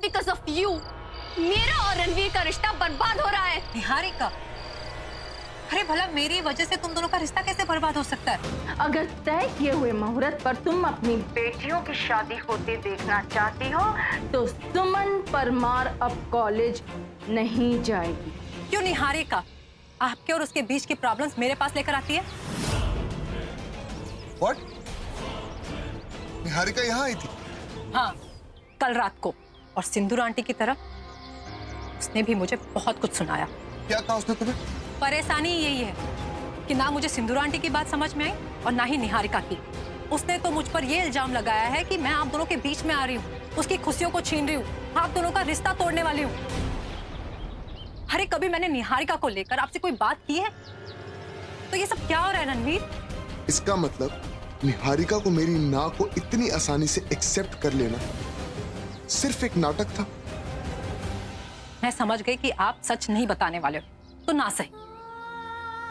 Because of you मेरा और रणवीर का रिश्ता बर्बाद हो रहा है। निहारिका, अरे भला मेरी वजह से तुम दोनों का रिश्ता कैसे बर्बाद हो सकता है? अगर तय किए हुए मुहूर्त पर तुम अपनी बेटियों की शादी होते देखना चाहती हो तो सुमन परमार अब कॉलेज नहीं जाएगी। क्यों निहारिका आपके और उसके बीच की प्रॉब्लम्स मेरे पास लेकर आती है? What? निहारिका यहाँ आई थी? हाँ, कल रात को, और सिंदूर आंटी की तरह उसने भी मुझे बहुत कुछ सुनाया। क्या कहा उसने तुम्हें? परेशानी यही है कि ना मुझे सिंदूर आंटी की बात समझ में आई और ना ही निहारिका की। उसने तो मुझ पर यह इल्जाम लगाया है कि मैं आप दोनों के बीच में आ रही हूँ, उसकी खुशियों को छीन रही हूँ, आप दोनों का रिश्ता तोड़ने वाली हूँ। अरे कभी मैंने निहारिका को लेकर आपसे कोई बात की है? तो ये सब क्या हो रहा है रणवीर? इसका मतलब निहारिका को मेरी ना को इतनी आसानी से एक्सेप्ट कर लेना सिर्फ एक नाटक था। मैं समझ गई कि आप सच नहीं बताने वाले हो, तो ना सही,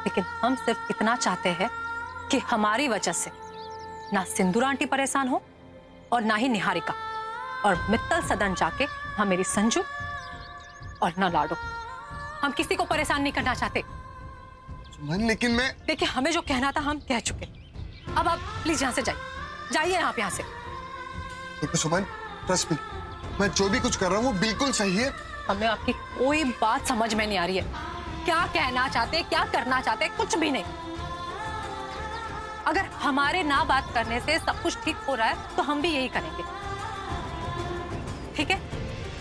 लेकिन हम सिर्फ इतना चाहते हैं कि हमारी वजह से ना सिंदूर आंटी परेशान हो और ना ही निहारिका, और मित्तल सदन जाके हम मेरी संजू और ना लाडो, हम किसी को परेशान नहीं करना चाहते। सुमन, लेकिन मैं देखिए, हमें जो कहना था हम कह चुके, अब आप प्लीज यहाँ से जाइए आप यहाँ से। देखो सुमन, ट्रस्ट मी, मैं जो भी कुछ कर रहा हूँ वो बिल्कुल सही है। हमें आपकी कोई बात समझ में नहीं आ रही है, क्या कहना चाहते, क्या करना चाहते, कुछ भी नहीं। अगर हमारे ना बात करने से सब कुछ ठीक हो रहा है तो हम भी यही करेंगे, ठीक है?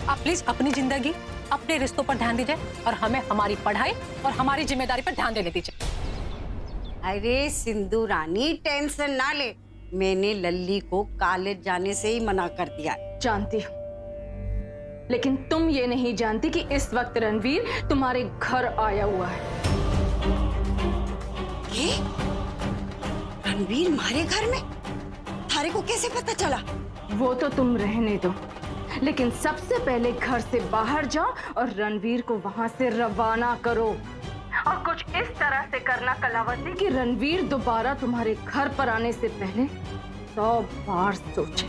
आप प्लीज अपनी जिंदगी, अपने रिश्तों पर ध्यान दीजिए और हमें हमारी पढ़ाई और हमारी जिम्मेदारी पर ध्यान देने दीजिए। अरे सिंधु रानी, टेंशन ना ले, मैंने लल्ली को कॉलेज जाने से ही मना कर दिया। जानती हूँ, लेकिन तुम ये नहीं जानती कि इस वक्त रणवीर तुम्हारे घर आया हुआ है। ये? रणवीर हमारे घर में? थारे को कैसे पता चला? वो तो तुम रहने दो, लेकिन सबसे पहले घर से बाहर जाओ और रणवीर को वहां से रवाना करो, और कुछ इस तरह से करना कलावती कि रणवीर दोबारा तुम्हारे घर पर आने से पहले 100 बार सोचे।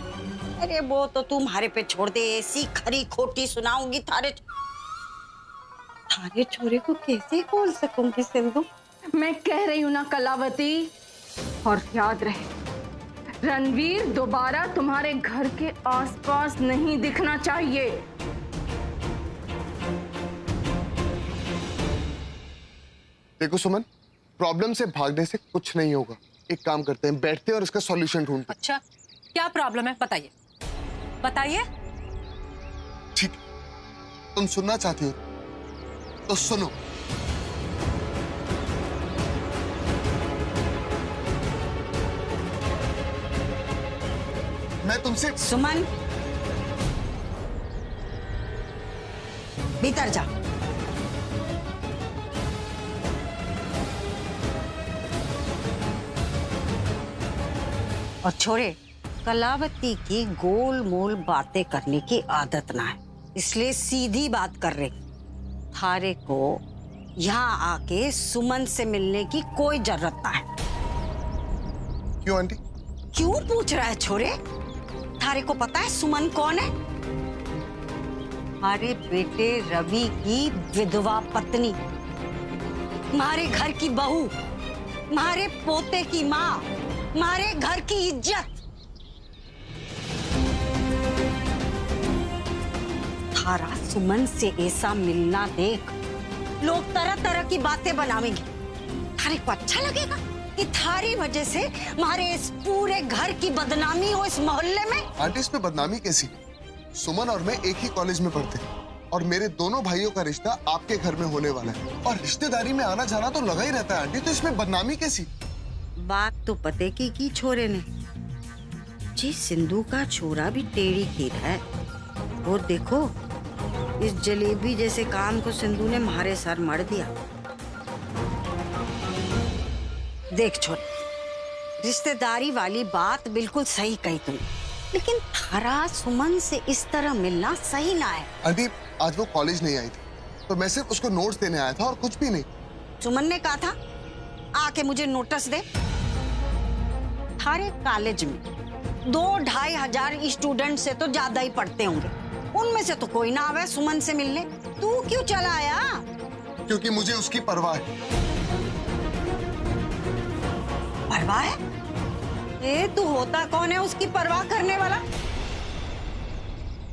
अरे वो तो तुम्हारे पे छोड़ दे, ऐसी खरी खोटी सुनाऊंगी थारे छोरे को कैसे खोल सकूंगी सिंधु? मैं कह रही हूँ ना कलावती, और याद रहे रणवीर दोबारा तुम्हारे घर के आसपास नहीं दिखना चाहिए। देखो सुमन, प्रॉब्लम से भागने से कुछ नहीं होगा। एक काम करते हैं, बैठते हैं और इसका सॉल्यूशन ढूंढते हैं। अच्छा, क्या प्रॉब्लम है बताइए, बताइए। ठीक, तुम सुनना चाहती हो तो सुनो। मैं तुमसे सुमन, भीतर जा। और छोरे, कलावती की गोल मोल बातें करने की आदत ना है, इसलिए सीधी बात कर रही। थारे को यहाँ आके सुमन से मिलने की कोई जरूरत ना है। क्यों आंटी? क्यों पूछ रहा है छोरे? थारे को पता है सुमन कौन है? हमारे बेटे रवि की विधवा पत्नी, हमारे घर की बहू, हमारे पोते की माँ, हमारे घर की इज्जत। थारा सुमन से ऐसा मिलना देख लोग तरह तरह की बातें बनावेंगे। थारे को अच्छा लगेगा कि थारी वजह से हमारे इस पूरे घर की बदनामी हो इस मोहल्ले में? आंटी, इसमें बदनामी कैसी? सुमन और मैं एक ही कॉलेज में पढ़ते हैं और मेरे दोनों भाइयों का रिश्ता आपके घर में होने वाला है, और रिश्तेदारी में आना जाना तो लगा ही रहता है आंटी, तो इसमें बदनामी कैसी? बात तो पते की छोरे ने। जी सिंधु का छोरा भी टेढ़ी खीर है। और देखो, इस जलेबी जैसे काम को सिंधु ने हमारे सर मर दिया। देख छोरे, रिश्तेदारी वाली बात बिल्कुल सही कही तुमने, लेकिन थारा सुमन से इस तरह मिलना सही ना है। आंटी, आज वो कॉलेज नहीं आई थी तो मैं सिर्फ उसको नोट्स देने आया था और कुछ भी नहीं। सुमन ने कहा था आके मुझे नोटिस दे। थारे कॉलेज में 2-2.5 हजार स्टूडेंट से तो ज्यादा ही पढ़ते होंगे। उनमें से तो कोई ना आवे सुमन से मिलने, तू क्यों चला आया? क्योंकि मुझे उसकी परवाह है। परवाह है? ए, तू होता कौन है उसकी परवाह करने वाला?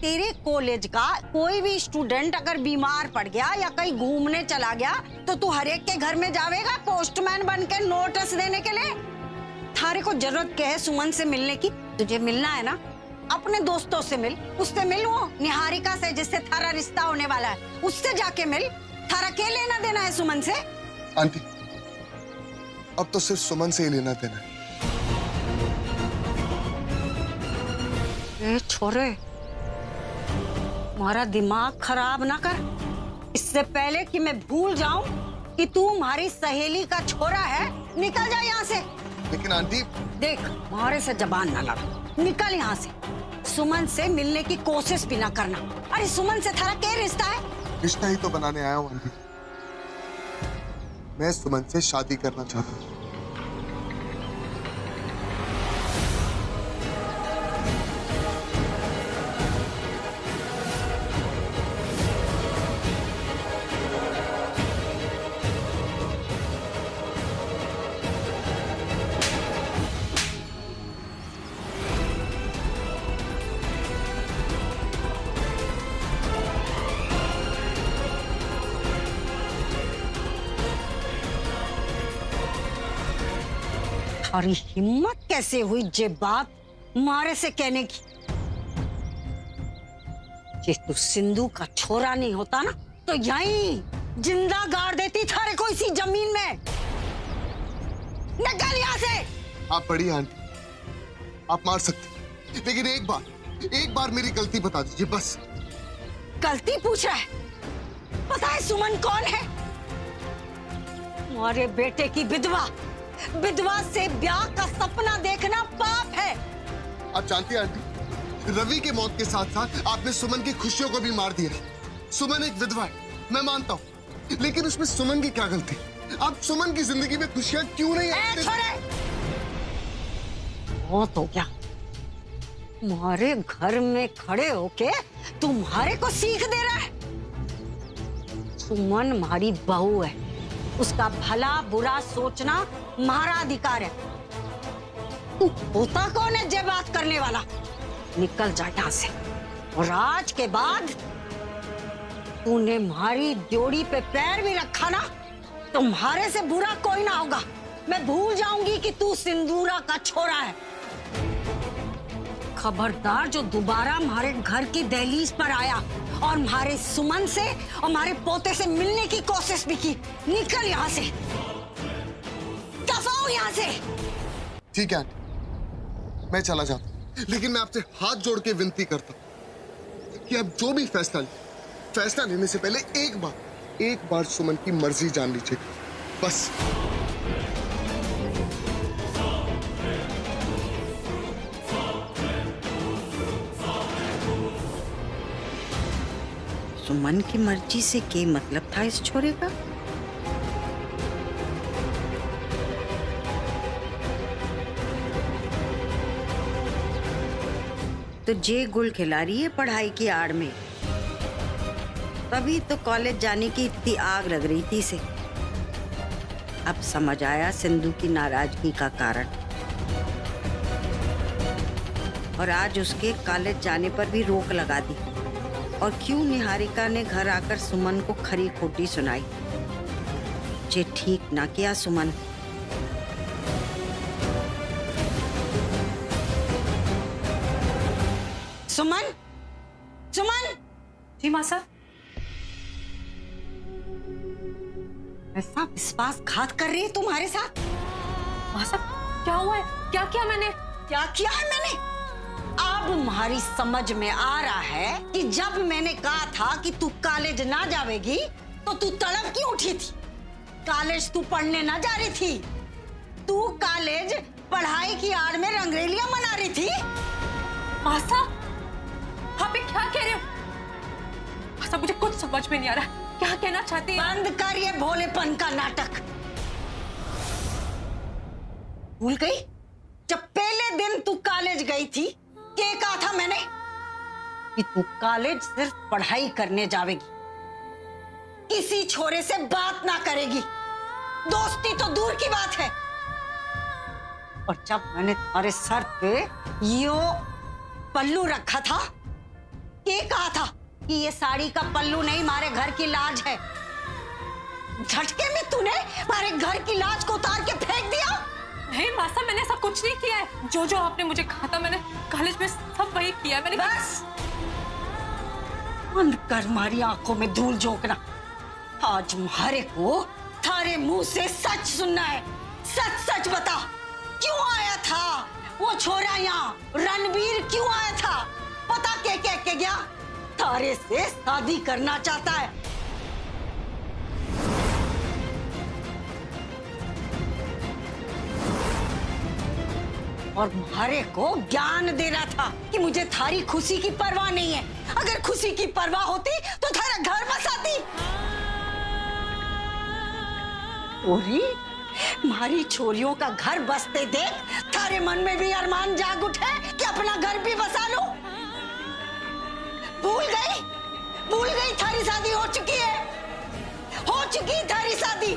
तेरे कॉलेज का कोई भी स्टूडेंट अगर बीमार पड़ गया या कहीं घूमने चला गया तो तू हर एक के घर में जावेगा पोस्टमैन बन के नोटिस देने के लिए? थारे को जरूरत क्या है सुमन से मिलने की? तुझे मिलना है ना, अपने दोस्तों से मिल, उससे मिल, वो निहारिका से जिससे थारा रिश्ता होने वाला है उससे जाके मिल। थारा क्या लेना देना है सुमन से? आंटी, अब तो सिर्फ सुमन से ही लेना देना है। ए छोरे, तुम्हारा दिमाग खराब ना कर। इससे पहले कि मैं भूल जाऊं कि तू हमारी सहेली का छोरा है, निकल जा यहाँ से। लेकिन आंटी, देख, हमारे से जबान ना लड़, निकल यहाँ से। सुमन से मिलने की कोशिश भी ना करना। अरे सुमन से थारा क्या रिश्ता है? रिश्ता ही तो बनाने आया हूँ आंटी। मैं सुमन से शादी करना चाहता हूँ। और हिम्मत कैसे हुई जे बात मारे से कहने की? ये तू सिंधु का छोरा नहीं होता ना तो यहीं जिंदा गाड़ देती थारे को इसी जमीन में। निकल यहाँ से। आप बड़ी आंटी, आप मार सकते, लेकिन एक बार मेरी गलती बता दीजिए बस। गलती पूछ रहा है? पता है सुमन कौन है? तुम्हारे बेटे की विधवा। विधवा से ब्याह का सपना देखना पाप है। आप जानती हैं आंटी, रवि के मौत के साथ साथ आपने सुमन की खुशियों को भी मार दिया। सुमन एक विधवा है, मैं मानता हूँ, लेकिन उसमें सुमन की क्या गलती? आप सुमन की जिंदगी में खुशियां क्यों नहीं आती? बहुत हो गया। तुम्हारे घर में खड़े होके तुम्हारे को सीख दे रहा है। सुमन हमारी बहू है, उसका भला बुरा सोचना हमारा अधिकार है। तू होता कौन है जे बात करने वाला? निकल जा यहाँ से। और आज के बाद तूने हमारी ड्योढ़ी पे पैर भी रखा ना, तुम्हारे से बुरा कोई ना होगा। मैं भूल जाऊंगी कि तू सिंदूरा का छोरा है। खबरदार जो दोबारा हमारे घर की दहलीज पर आया और हमारे सुमन से और हमारे पोते से मिलने की कोशिश भी की, निकल यहाँ से। दफा हो यहाँ से। ठीक है आंटी, मैं चला जाता हूँ, लेकिन मैं आपसे हाथ जोड़ के विनती करता हूँ कि अब जो भी फैसला लेने से पहले एक बार सुमन की मर्जी जान लीजिए बस। सुमन की मर्जी से क्या मतलब था इस छोरे का? तो जे गुल खिला रही है पढ़ाई की आड़ में, तभी तो कॉलेज जाने की इतनी आग लग रही थी इसे। अब समझ आया सिंधु की नाराजगी का कारण, और आज उसके कॉलेज जाने पर भी रोक लगा दी। और क्यों निहारिका ने घर आकर सुमन को खरी खोटी सुनाई। जे ठीक ना किया सुमन। सुमन, सुमन। जी माँ साहब। ऐसा विश्वासघात कर रही है तुम्हारे साथ? माँ साहब क्या हुआ है? क्या किया मैंने? क्या किया है मैंने? अब हमारी समझ में आ रहा है कि जब मैंने कहा था कि तू कॉलेज ना जावेगी तो तू तड़प क्यों उठी थी। कॉलेज तू पढ़ने ना जा रही थी, तू कॉलेज पढ़ाई की आड़ में रंगरेलियां मना रही थी। माँ साहब आप ये क्या कह रहे हो? माँ साहब मुझे कुछ समझ में नहीं आ रहा, क्या कहना चाहती हैं? बंद कर ये भोलेपन का नाटक। भूल गई जब पहले दिन तू कॉलेज गई थी क्या कहा था मैंने? कि तू कॉलेज सिर्फ पढ़ाई करने जावेगी, किसी छोरे से बात ना करेगी। दोस्ती तो दूर की बात है। और जब मैंने तुम्हारे सर पे यो पल्लू रखा था, ये कहा था कि ये साड़ी का पल्लू नहीं, मारे घर की लाज है। झटके में तूने मारे घर की लाज को उतार के फेंक दिया। नहीं मासा, मैंने ऐसा कुछ नहीं किया है। जो आपने मुझे कहा था मैंने कॉलेज में सब वही किया है। मैंने बस बंद कर मारी आंखों में धूल झोंकना। आज मारे को थारे मुंह से सच सुनना है। सच सच बता, क्यों आया था वो छोरा यहाँ? रणवीर क्यों आया था? पता क्या कह के गया? थारे से शादी करना चाहता है। और मारे को ज्ञान दे रहा था कि मुझे थारी खुशी की परवाह नहीं है। अगर खुशी की परवाह होती तो थारा घर बसाती। ओरी, मारी छोरियों का घर बसते देख थारे मन में भी अरमान जाग उठे कि अपना घर भी बसा लूं। भूल गई थारी शादी हो चुकी है। हो चुकी थारी शादी।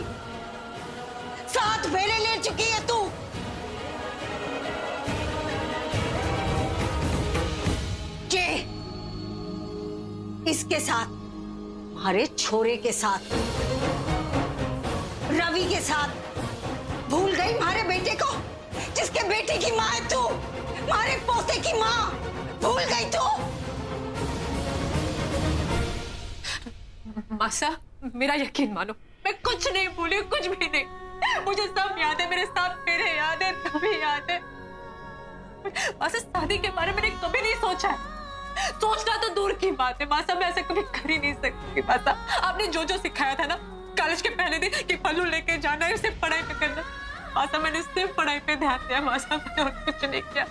7 फेरे ले चुकी है तू। इसके साथ, हमारे छोरे के साथ, रवि के साथ। भूल गई हमारे बेटे को, जिसके बेटे की माँ है तू, हमारे पोते की माँ। भूल गई तू? मासा, मेरा यकीन मानो, मैं कुछ नहीं भूली, कुछ भी नहीं। मुझे सब याद है, मेरे 7 फेरे याद है, तभी याद है। मासा, शादी के बारे में मैंने कभी नहीं सोचा है। सोचना तो दूर की बात है मासा, मैं ऐसा कभी कर ही नहीं सकती। मासा, आपने जो सिखाया था ना कॉलेज के पहले दिन कि पल्लू लेके जाना है, उसे पढ़ाई पे करना। मासा, मैंने सिर्फ पढ़ाई पे ध्यान दिया मासा, मैंने और कुछ नहीं किया।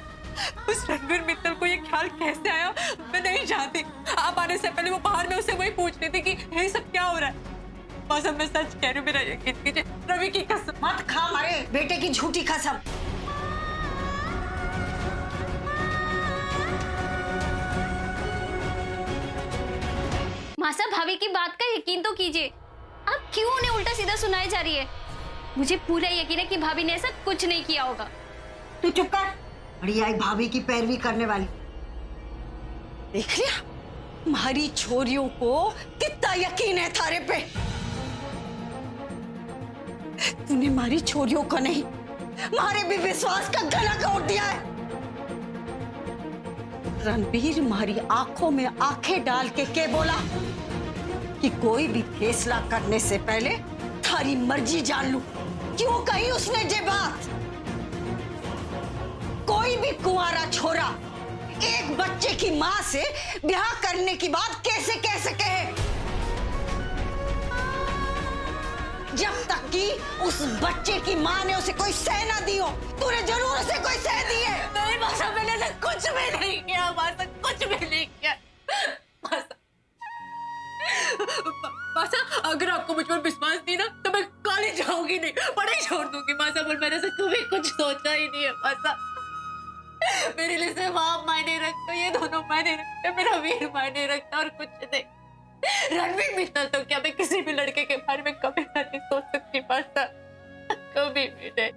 उस रणवीर मित्तल को ये ख्याल कैसे आया मैं नहीं जानती। आप आने से पहले वो बाहर में उससे वही पूछ रही थी कि ये सब क्या हो रहा है। मासा, मैं सच कह रही हूँ, मेरा यकीन कीजिए। रवि की कसम मत खा हमारे बेटे की झूठी कसम। मासा, भाभी की बात का यकीन तो कीजिए। आप क्यों उन्हें उल्टा सीधा सुनाई जा रही है? मुझे पूरा यकीन है कि भाभी ने ऐसा कुछ नहीं किया होगा। तू चुप कर। बड़ी आई भाभी की पैरवी करने वाली। देख लिया, हमारी छोरियों को कितना यकीन है थारे पे। तूने हमारी छोरियों को नहीं, हमारे भी विश्वास का गला घोट दिया है। रणवीर हमारी आंखों में आंखें डाल के बोला कि कोई भी फैसला करने से पहले थारी मर्जी जान लूं। क्यों कही उसने ये बात? कोई भी कुंवारा छोरा एक बच्चे की मां से ब्याह करने की बात कैसे कह सके? जब तक कि उस बच्चे की मां ने उसे कोई सह ना दी हो। तूने जरूर उसे कोई सह दी है। नहीं मासा, मैंने तो कुछ भी नहीं किया मासा, कुछ भी नहीं किया मासा। मासा, अगर आपको मुझ पर विश्वास नहीं ना तो मैं कॉलेज जाऊंगी नहीं, पढ़ाई छोड़ दूंगी मासा। पर मैंने से कभी कुछ सोचा ही नहीं है मासा। मेरे लिए सिर्फ आप मायने रखते हो, ये दोनों मायने रखते, मेरा वीर मायने रखता और कुछ नहीं। रणवीर मित्तल तो क्या, मैं किसी भी लड़के के बारे में कभी नहीं सोच सकती मासा, कभी भी नहीं।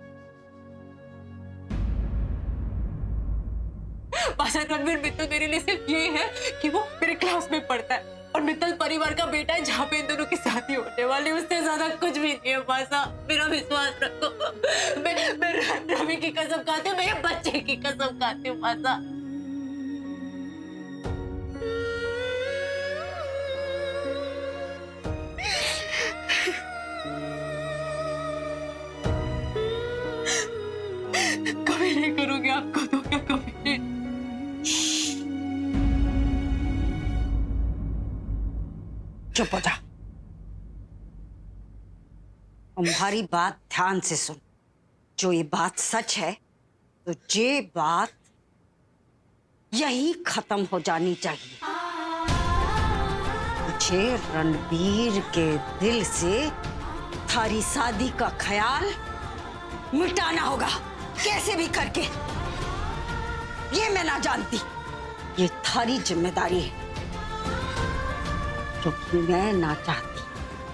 मासा, रणवीर मित्तल मेरे लिए सिर्फ ये है कि वो मेरे क्लास में पढ़ता है और मित्तल परिवार का बेटा है जहाँ पे इन दोनों की शादी होने वाली। उससे ज्यादा कुछ भी नहीं है मासा, मेरा विश्वास रखो। मैं रवि की कसम खाती हूँ, मैं ये बच्चे की कसम खाती हूँ मासा। कभी नहीं करूंगी आपको तो क्या, कभी नहीं। चुप हो जा। हमारी बात ध्यान से सुन। जो ये बात सच है तो ये बात यही खत्म हो जानी चाहिए। मुझे रणवीर के दिल से थारी शादी का ख्याल मिटाना होगा, कैसे भी करके। ये मैं ना जानती, ये थारी जिम्मेदारी है, क्योंकि मैं ना चाहती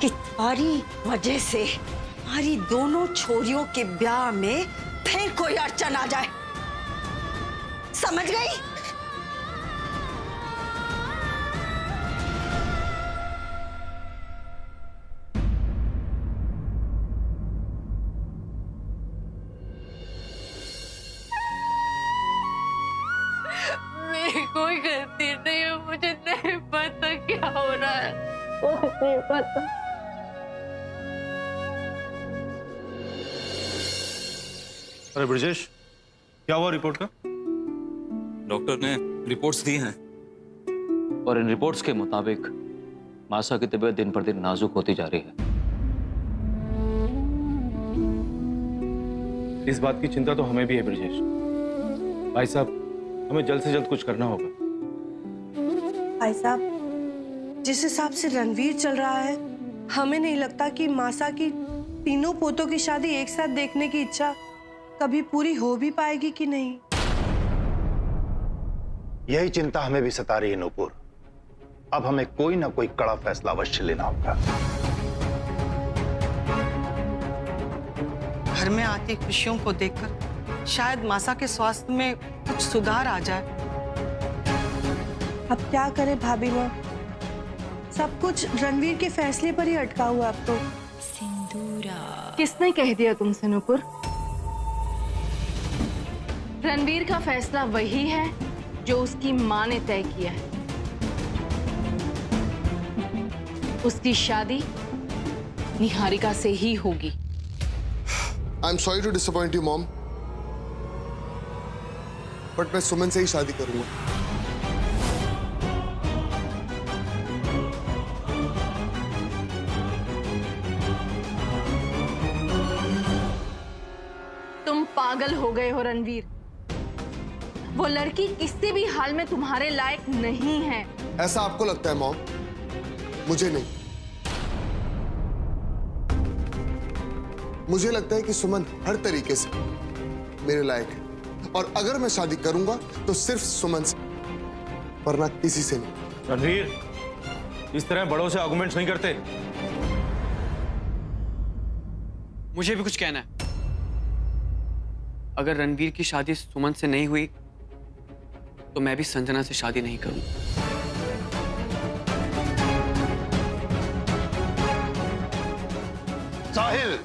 कि थारी वजह से हमारी दोनों छोरियों के ब्याह में फिर कोई अड़चन आ जाए। समझ गई? मेरी कोई गलती नहीं है, मुझे नहीं पता क्या हो रहा है, मुझे नहीं पता। अरे ब्रजेश, क्या हुआ रिपोर्ट का? डॉक्टर ने रिपोर्ट्स दी हैं और इन रिपोर्ट्स के मुताबिक मासा की तबीयत दिन पर दिन नाजुक होती जा रही है। इस बात की चिंता तो हमें भी है ब्रजेश। भाई साहब, हमें जल्द से जल्द कुछ करना होगा। भाई साहब, जिस हिसाब से रणवीर चल रहा है, हमें नहीं लगता कि मासा की तीनों पोतों की शादी एक साथ देखने की इच्छा कभी पूरी हो भी पाएगी कि नहीं। यही चिंता हमें भी सता रही है नूपुर। अब हमें कोई ना कोई कड़ा फैसला अवश्य लेना होगा। घर में आती खुशियों को देखकर शायद मासा के स्वास्थ्य में कुछ सुधार आ जाए। अब क्या करे भाभी माँ, सब कुछ रणवीर के फैसले पर ही अटका हुआ अब तो। किसने कह दिया तुमसे नूपुर? रणवीर का फैसला वही है जो उसकी माँ ने तय किया है। उसकी शादी निहारिका से ही होगी। I am sorry to disappoint you mom, but मैं सुमन से ही शादी करूंगा। तुम पागल हो गए हो रणवीर। वो लड़की किसी भी हाल में तुम्हारे लायक नहीं है। ऐसा आपको लगता है मॉम, मुझे नहीं। मुझे लगता है कि सुमन हर तरीके से मेरे लायक है, और अगर मैं शादी करूंगा तो सिर्फ सुमन से, वरना किसी से नहीं। रणवीर, इस तरह बड़ों से आर्गुमेंट्स नहीं करते। मुझे भी कुछ कहना है। अगर रणवीर की शादी सुमन से नहीं हुई तो मैं भी संजना से शादी नहीं करूंगा। साहिल,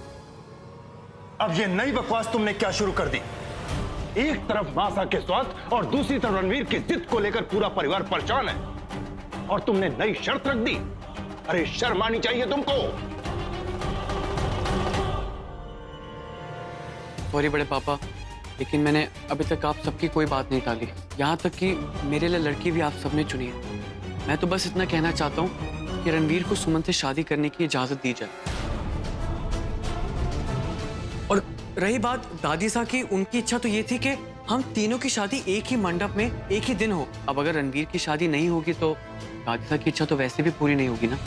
अब ये नई बकवास तुमने क्या शुरू कर दी? एक तरफ मासा के स्वास्थ्य और दूसरी तरफ रणवीर की जिद को लेकर पूरा परिवार परेशान है, और तुमने नई शर्त रख दी। अरे शर्म आनी चाहिए तुमको। सॉरी बड़े पापा, लेकिन मैंने अभी तक आप सबकी कोई बात नहीं टाली, यहाँ तक कि मेरे लिए लड़की भी आप सबने चुनी है। मैं तो बस इतना कहना चाहता हूँ कि रणवीर को सुमन से शादी करने की इजाजत दी जाए। और रही बात दादी साहब की, उनकी इच्छा तो ये थी कि हम तीनों की शादी एक ही मंडप में एक ही दिन हो। अब अगर रणवीर की शादी नहीं होगी तो दादी साहब की इच्छा तो वैसे भी पूरी नहीं होगी ना।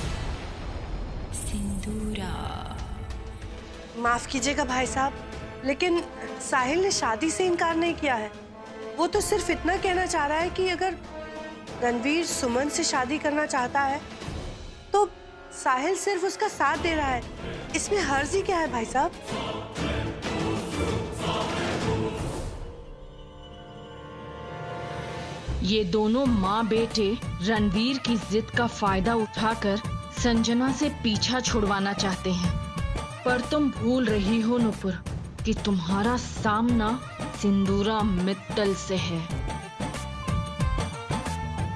माफ कीजिएगा भाई साहब, लेकिन साहिल ने शादी से इनकार नहीं किया है। वो तो सिर्फ इतना कहना चाह रहा है कि अगर रणवीर सुमन से शादी करना चाहता है तो साहिल सिर्फ उसका साथ दे रहा है। इसमें हर्जी क्या है भाई साहब? ये दोनों माँ बेटे रणवीर की जिद का फायदा उठाकर संजना से पीछा छुड़वाना चाहते हैं, पर तुम भूल रही हो नुपुर कि तुम्हारा सामना सिंदूरा मित्तल से है।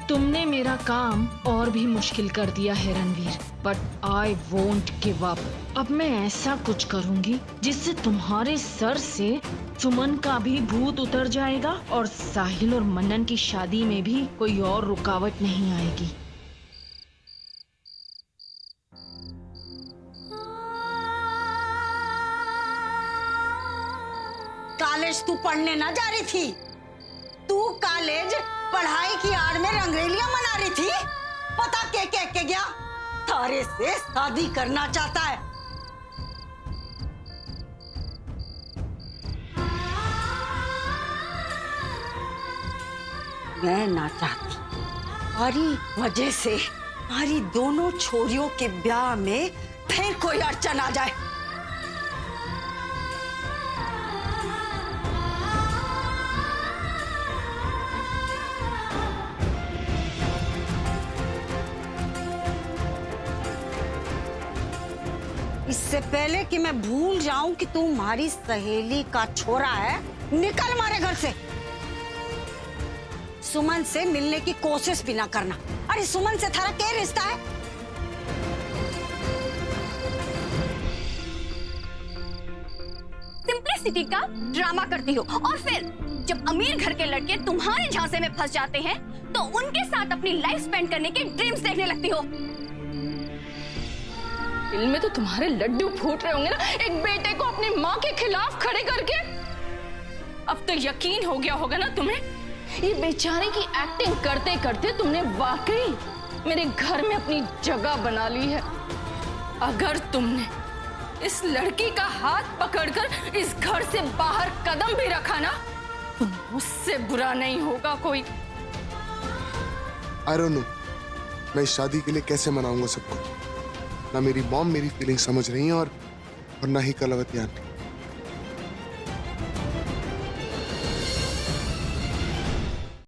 तुमने मेरा काम और भी मुश्किल कर दिया है Ranveer, but I won't give up. अब मैं ऐसा कुछ करूंगी जिससे तुम्हारे सर से सुमन का भी भूत उतर जाएगा और साहिल और मनन की शादी में भी कोई और रुकावट नहीं आएगी। कॉलेज तू पढ़ने ना जा रही थी? तू कॉलेज पढ़ाई की आड़ में रंगरेलियां मना रही थी। पता क्या कह के गया? तारे से शादी करना चाहता है। मैं ना चाहती हमारी वजह से हमारी दोनों छोरियों के ब्याह में फिर कोई अड़चन आ जाए। इससे पहले कि मैं भूल जाऊं कि तू हमारी सहेली का छोरा है, निकल हमारे घर से। सुमन से मिलने की कोशिश भी ना करना। अरे सुमन से थारा क्या रिश्ता है? सिंपलिसिटी का ड्रामा करती हो और फिर जब अमीर घर के लड़के तुम्हारे झांसे में फंस जाते हैं तो उनके साथ अपनी लाइफ स्पेंड करने के ड्रीम्स देखने लगती हो। दिल में तो तुम्हारे लड्डू फूट रहे होंगे ना, एक बेटे को अपनी माँ के खिलाफ खड़े करके। अब तो यकीन हो गया होगा ना तुम्हें, ये बेचारे की एक्टिंग करते करते तुमने वाकई मेरे घर में अपनी जगह बना ली है। अगर तुमने इस लड़की का हाथ पकड़कर इस घर से बाहर कदम भी रखा ना तो मुझसे बुरा नहीं होगा कोई। आई डोंट नो मैं इस शादी के लिए कैसे मनाऊंगा सबको। ना मेरी मॉम मेरी फीलिंग समझ रही है और ना ही कलावती आंटी।